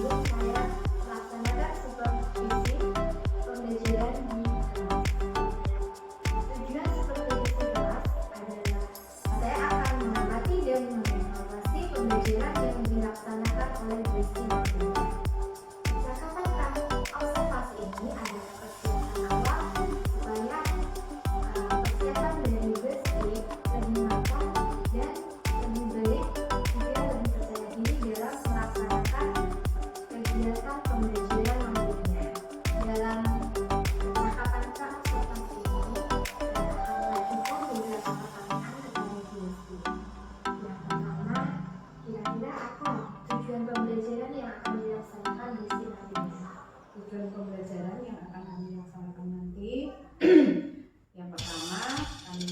saya melaksanakan supervisi pembelajaran di kelas. Tujuan supervisi kelas adalah saya akan mengamati dan mengevaluasi pembelajaran yang dilaksanakan oleh Desi dan Dina. Catatan observasi ini adalah persiapan awal supaya persiapan dari Desi lebih matang dan lebih baik juga lebih percaya diri dalam melaksanakan kegiatan pembelajaran nantinya. Dalam percakapan observasi ini, saya akan mengajukan beberapa pertanyaan kepada Desi. Yang pertama, kira-kira apa tujuan pembelajaran yang akan dilaksanakan Desi nantinya? Tujuan pembelajaran yang akan kami laksanakan nanti yang pertama, kami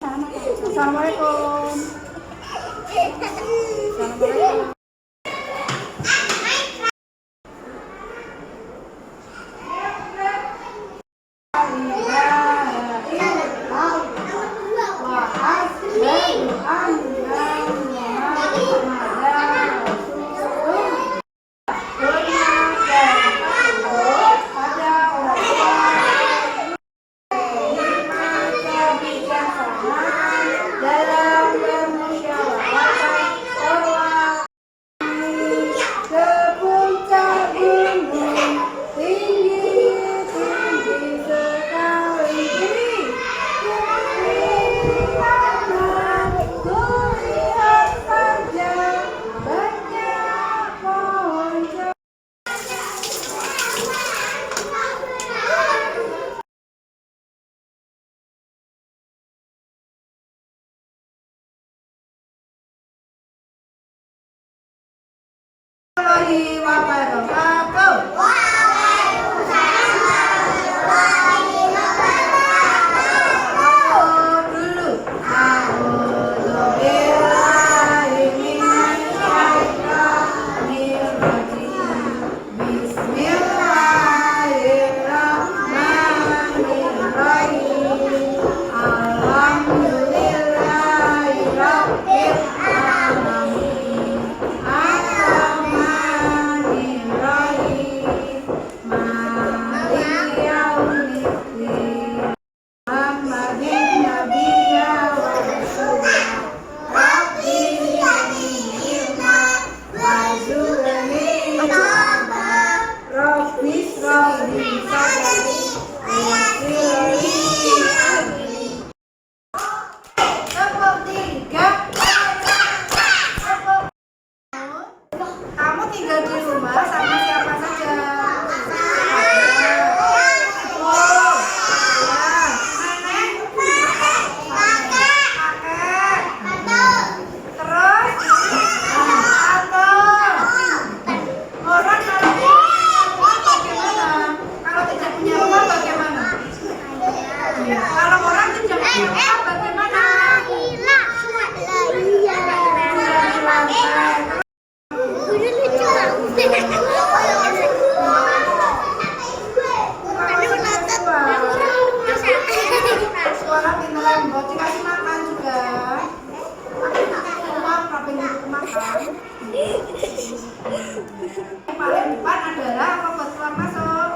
Assalamualaikum. Assalamualaikum. Dalam bermusyawarah ke puncak gunung tinggi sekali ku lihat saja banyak pohon. Warahmatullahi wabarakatuh. Dulu. A'udzubillahi minasyaitonirrajim. Bismillahirrahmanirrahim. Alhamdulillahi rabbil alamin. Ar-Rahmanir-Rahim. Maliki yaumiddin. Muhammadin nabiyya wa rasulah. Rabbi zidni warzuqni ilma. Rabbi ishrah li sadri wa yassir li amri. Tepuk tiga. Kamu tinggal di rumah sama siapa saja? Oh, ya. Nenek? Kakek? Terus? Tante? Orang kalau punya rumah bagaimana? Kalau tidak punya rumah bagaimana? Kalau orang tidak punya rumah bagaimana? Suara pinteran buat dikasih makan juga. Rumah tapi nggak makan. Yang paling depan adalah apa buat keluar masuk?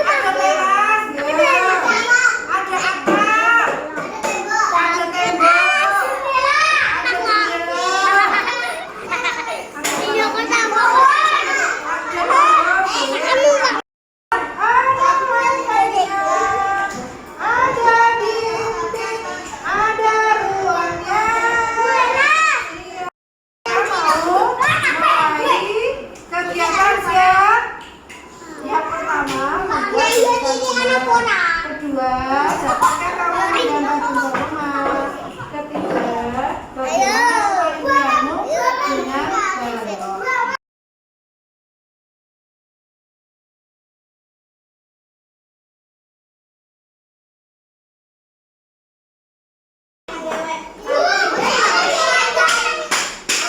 Ada teras, ya. Ada atap, ada tembok, ada jendela, ada dinding, ada ruangnya. Mau mulai kegiatan siap? Yang pertama membuat rumah. Kedua, dapatkan kamu menggambar bentuk rumah. Ketiga, bagaimana keindahanmu dengan balon.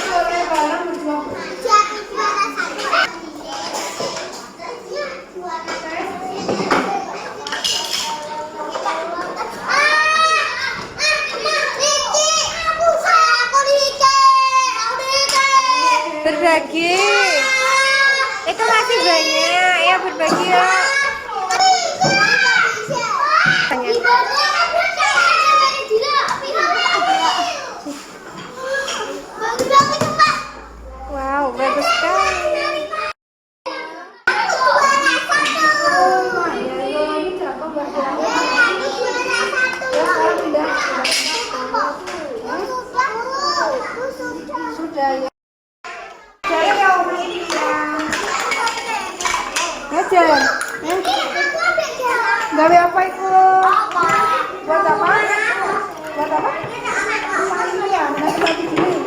Boleh balon berjuang. Berbagi itu masih banyak ya, berbagi ya. Wow, bagus sekali. Sudah ya. Jadi yang ini ngajar. Gawe apa itu? Buat apa? Buat apa? Apa ini ya? Nanti lagi gini.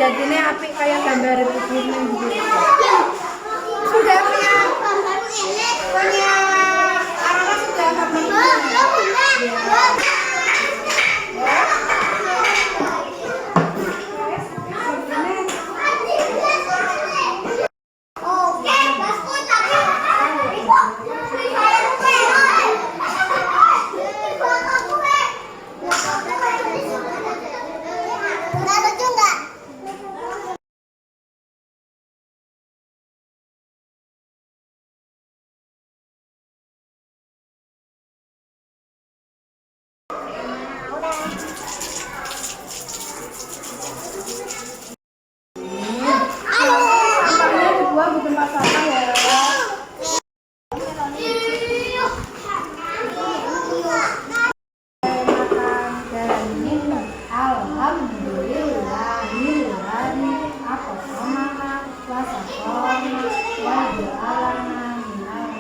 jadinya apik kayak gambar begini gitu. Sudah punya Arana sudah gambar sampahnya dibuang di tempat sampah ya. Makan dan minum. Alhamdulillahirrahmanirrahim. Apa sama puasa korma wajib alana minal.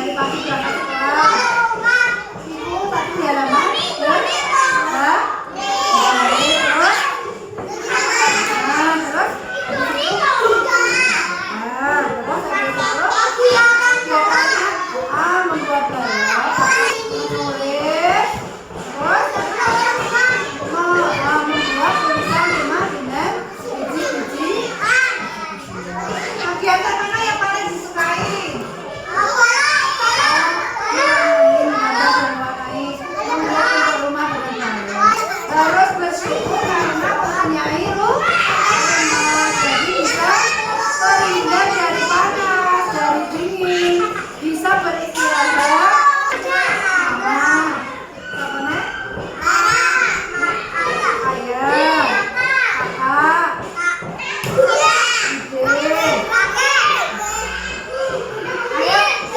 Dari pagi berangkat sekolah. Ibu tadi di halaman terus membuat balok, menulis, terus membuat tulisan rumah dengan biji-biji. Kegiatan mana yang paling disukai? Harus bersyukur karena mempunyai rumah, jadi bisa terhindar dari panas, dari dingin, bisa beristirahat. Ayah, kakak,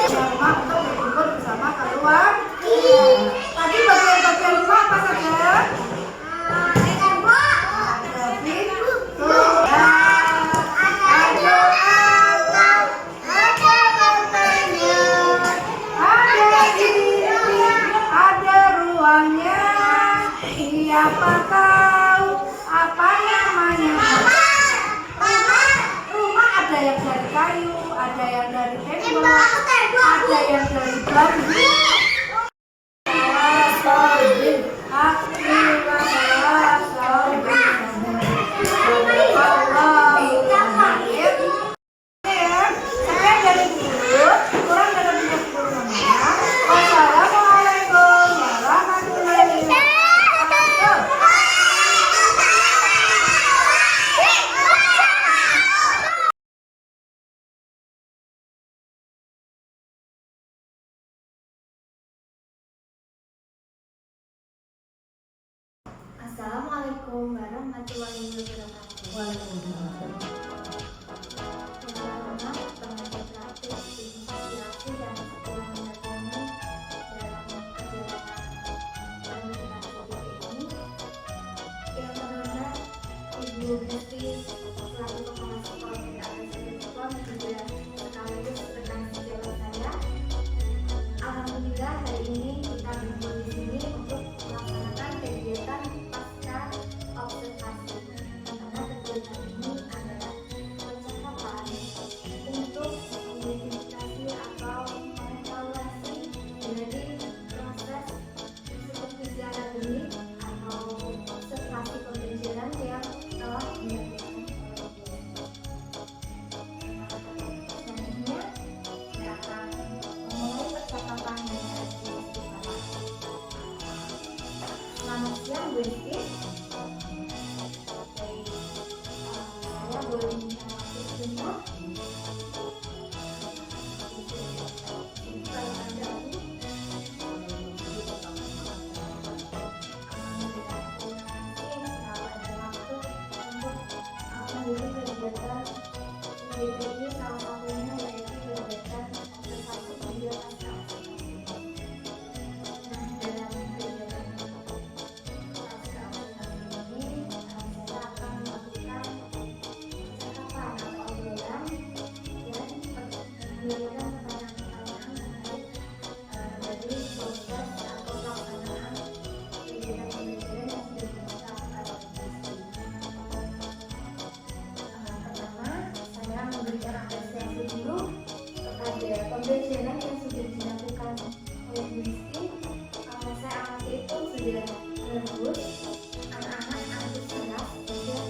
rumah untuk berkumpul bersama keluarga. Tadi bagian-bagian rumah apa saja? Ada pintu, ada atap, ada lantainya, ada dinding, ada ruangnya. Siapa tahu apa namanya? Rumah ada yang dari kayu, ada yang dari tembok, ada yang dari bambu. Assalamualaikum warahmatullahi wabarakatuh. Waalaikumsalam. Yang pertama, pengajar praktik inspirasi dan kekurangan kami dalam perjalanan pendidikan ini. Yang pertama, Ibu Hesti selaku kepala sekolah tidak sekolah dan juga sekaligus rekan sejawat saya. Alhamdulillah hari ini kita berkumpul di sini untuk melaksanakan kegiatan pasca observasi. Karena kegiatan ini adalah percakapan untuk mengidentifikasi atau mengevaluasi dari proses supervisi akademik atau observasi pembelajaran yang telah dilakukan. memberikan pertanyaan-pertanyaan dari proses atau pelaksanaan kegiatan pembelajaran yang sudah dilakukan pada siswa. Pertama, saya memberikan apresiasi dulu kepada pembelajaran yang sudah dilakukan oleh Bu Isti. Saya amati itu sudah bagus, anak-anak antusias juga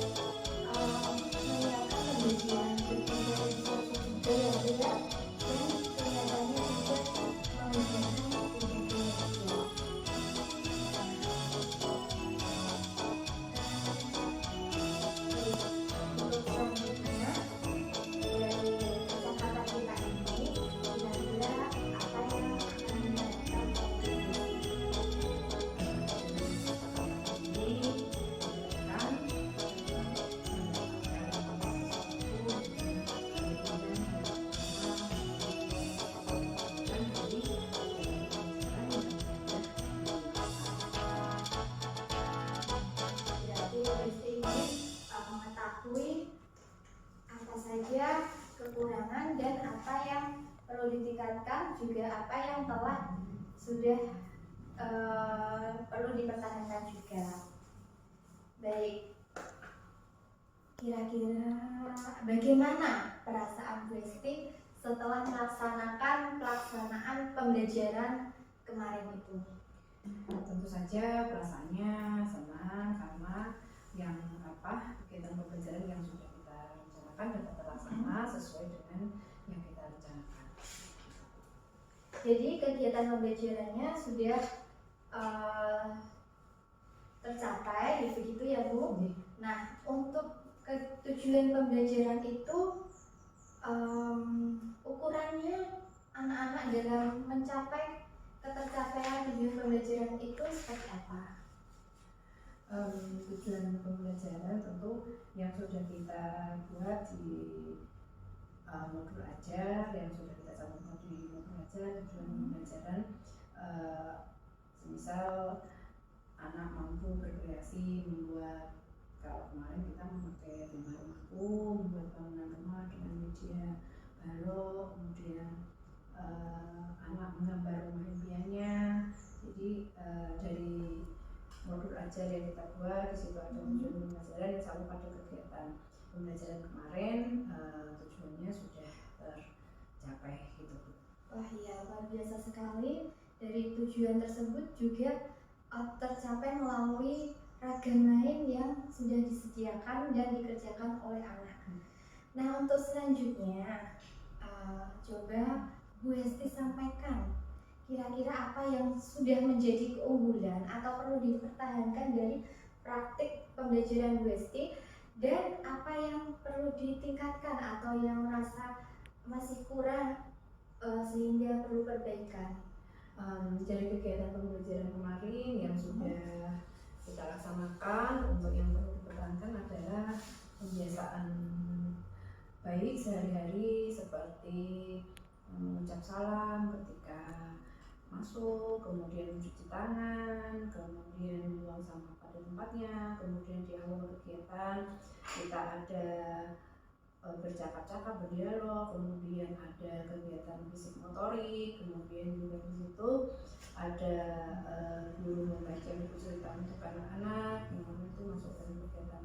menyiapkan pembelajaran berkonsentrasi juga yang berat dan kelihatannya juga mengerjakan tugas-tugas. Untuk selanjutnya dari kata-kata kita ini kira-kira apa yang akan dikatakan oleh Bu Isti? Berarti Isti ini mengetahui apa saja kekurangan dan apa yang perlu ditingkatkan, juga apa yang telah sudah perlu dipertahankan juga. Baik, kira-kira bagaimana perasaan Bu Isti setelah melaksanakan pelaksanaan pembelajaran kemarin itu? Tentu saja perasaannya senang karena yang kegiatan pembelajaran yang sudah kita rencanakan dapat terlaksana sesuai dengan yang kita rencanakan. Jadi kegiatan pembelajarannya sudah tercapai, begitu ya Bu? Nah, untuk tujuan pembelajaran itu ukurannya anak-anak dalam mencapai ketercapaian tujuan pembelajaran itu seperti apa? Tujuan pembelajaran tentu yang sudah kita buat di modul ajar, yang sudah kita cantumkan di modul ajar, tujuan pembelajaran semisal anak mampu berkreasi membuat, kalau kemarin kita memakai rumah rumahku, membuat bangunan rumah dengan media balok, kemudian anak menggambar rumah impiannya. Jadi dari modul ajar yang kita buat di situ ada tujuan pembelajaran yang sama pada kegiatan pembelajaran kemarin, tujuannya sudah tercapai gitu. Wah iya, luar biasa sekali. Dari tujuan tersebut juga tercapai melalui ragam lain yang sudah disediakan dan dikerjakan oleh anak. Nah, untuk selanjutnya coba Bu Hesti sampaikan kira-kira apa yang sudah menjadi keunggulan atau perlu dipertahankan dari praktik pembelajaran Bu Hesti, dan apa yang perlu ditingkatkan atau yang merasa masih kurang sehingga perlu perbaikan. Dari kegiatan pembelajaran kemarin yang sudah kita laksanakan, untuk yang perlu dipertahankan adalah kebiasaan baik sehari-hari seperti mengucap salam ketika masuk, kemudian mencuci tangan, kemudian buang sampah pada tempatnya, kemudian di awal kegiatan kita ada bercakap-cakap, berdialog, kemudian ada kegiatan fisik motorik, kemudian juga di situ ada guru membaca buku cerita untuk anak-anak, yang mana itu masuk dalam kegiatan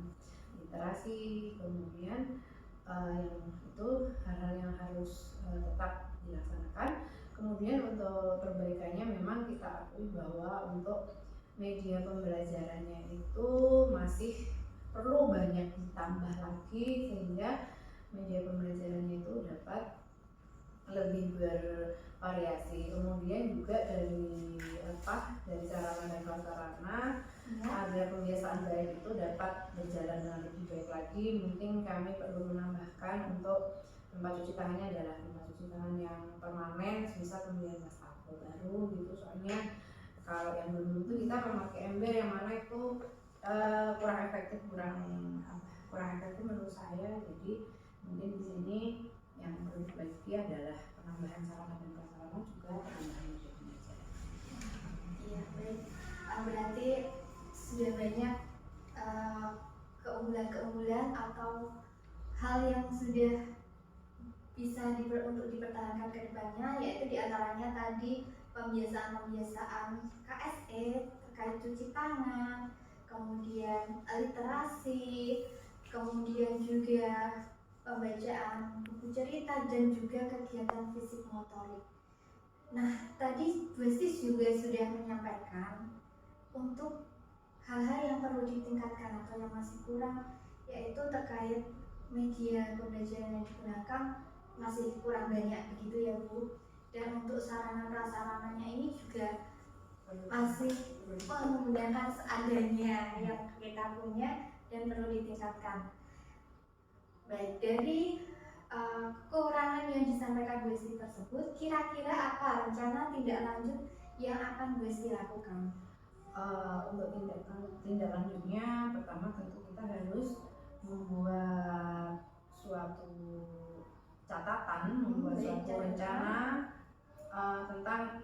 literasi, kemudian yang itu hal-hal yang harus tetap dilaksanakan. Kemudian untuk perbaikannya memang kita akui bahwa untuk media pembelajarannya itu masih perlu banyak ditambah lagi sehingga media pembelajarannya itu dapat lebih bervariasi. Kemudian juga dari sarana dan prasarana agar kebiasaan baik itu dapat berjalan dengan lebih baik lagi. Mungkin kami perlu menambahkan untuk tempat cuci tangannya adalah tempat cuci tangan yang permanen, bisa kemudian wastafel baru gitu. Soalnya kalau yang dulu itu kita memakai ember yang mana itu kurang efektif menurut saya. Jadi mungkin di sini yang perlu diperbaiki adalah penambahan sarana dan prasarana, juga penambahan media pembelajaran. Iya, baik. Berarti sudah banyak keunggulan-keunggulan atau hal yang sudah bisa untuk dipertahankan ke depannya, yaitu diantaranya tadi pembiasaan-pembiasaan KSE terkait cuci tangan, kemudian literasi, kemudian juga pembacaan buku cerita, dan juga kegiatan fisik motorik. Nah, tadi Bu Esti juga sudah menyampaikan untuk hal-hal yang perlu ditingkatkan atau yang masih kurang, yaitu terkait media pembelajaran yang digunakan masih kurang banyak begitu ya Bu. Dan untuk sarana prasarananya ini juga masih menggunakan seadanya yang kita punya dan perlu ditingkatkan. Baik, dari kekurangan yang disampaikan Bu Esti tersebut, kira-kira apa rencana tindak lanjut yang akan Bu Esti lakukan? Untuk tindak lanjutnya, pertama tentu kita harus membuat suatu catatan, membuat suatu rencana tentang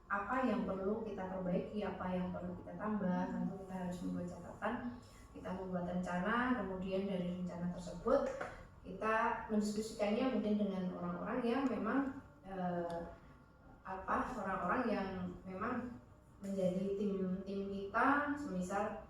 apa yang perlu kita perbaiki, apa yang perlu kita tambah. Tentu kita harus membuat catatan, kita membuat rencana, kemudian dari rencana tersebut kita mendiskusikannya mungkin dengan orang-orang yang memang orang-orang yang memang menjadi tim kita, semisal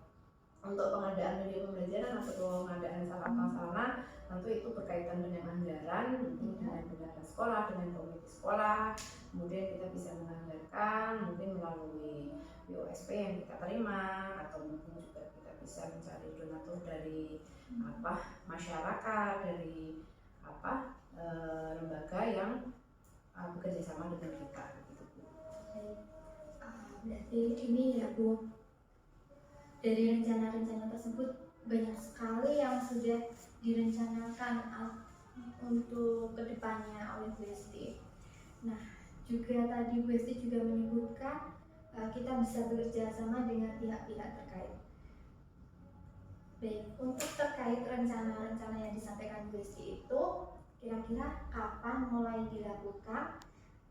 untuk pengadaan media pembelajaran atau pengadaan sarana, tentu itu berkaitan dengan anggaran, mungkin dengan bendahara sekolah, dengan komite sekolah. Kemudian kita bisa menganggarkan mungkin melalui BOSP yang kita terima, atau mungkin juga kita bisa mencari donatur dari masyarakat, dari lembaga yang bekerja sama dengan kita, gitu Bu. Berarti ini ya Bu, dari rencana-rencana tersebut banyak sekali yang sudah direncanakan untuk kedepannya oleh Bu Esti. Nah, juga tadi Bu Esti juga menyebutkan kita bisa bekerja sama dengan pihak-pihak terkait. Baik, untuk terkait rencana-rencana yang disampaikan Bu Esti itu, kira-kira kapan mulai dilakukan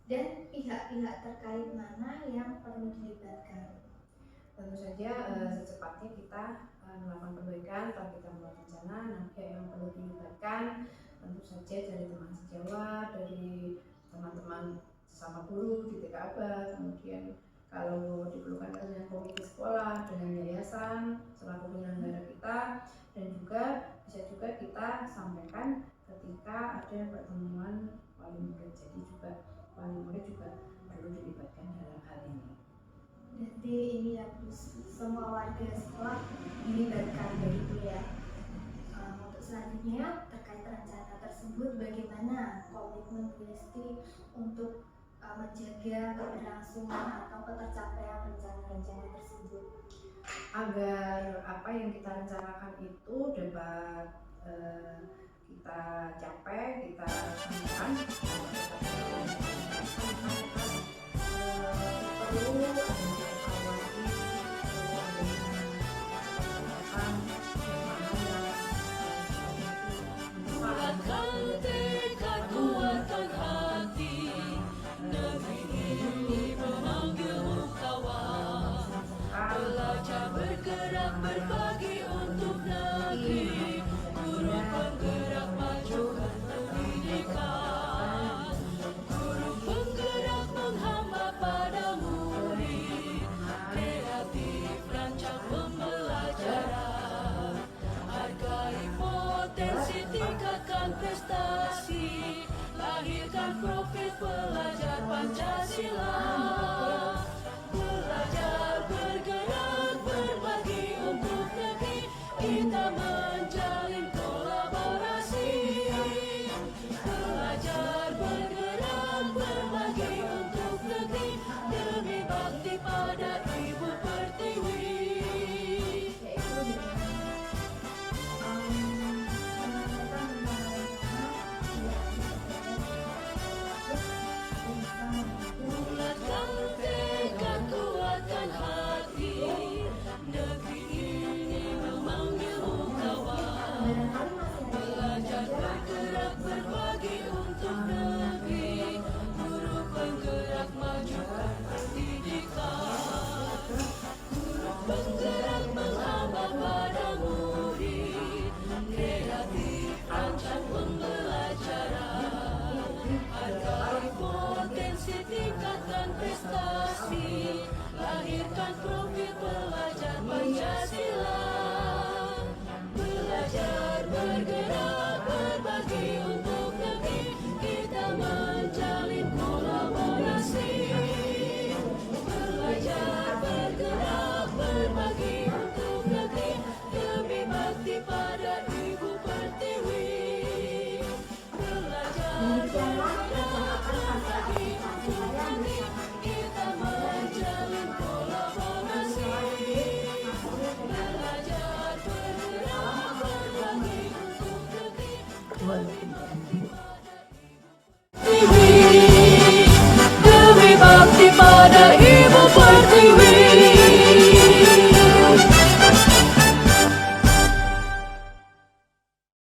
dan pihak-pihak terkait mana yang perlu dilibatkan? Tentu saja secepatnya kita melakukan perbaikan. Setelah kita membuat rencana, pihak yang perlu dilibatkan tentu saja dari teman sejawat, dari teman-teman sesama guru di TK Aba, kemudian kalau diperlukan dengan komite sekolah, dengan yayasan selaku penyelenggara kita, dan juga bisa juga kita sampaikan ketika ada pertemuan wali murid. Jadi juga wali murid juga perlu dilibatkan dalam hal ini. Berarti ini ya Bu, semua warga sekolah dilibatkan begitu ya. Untuk selanjutnya terkait rencana tersebut, bagaimana komitmen Bu Esti untuk menjaga keberlangsungan atau ketercapaian rencana-rencana tersebut, agar apa yang kita rencanakan itu dapat kita capai, kita lakukan. Perlu bergerak berbagi untuk negeri, guru penggerak majukan pendidikan, guru penggerak menghamba pada murid, kreatif rancang pembelajaran, hargai potensi, tingkatkan prestasi, lahirkan profil pelajar Pancasila. Kita menjalin kolaborasi, belajar bergerak berbagi untuk negeri, demi bakti pada Ibu Pertiwi. Mulai pendidikan profesi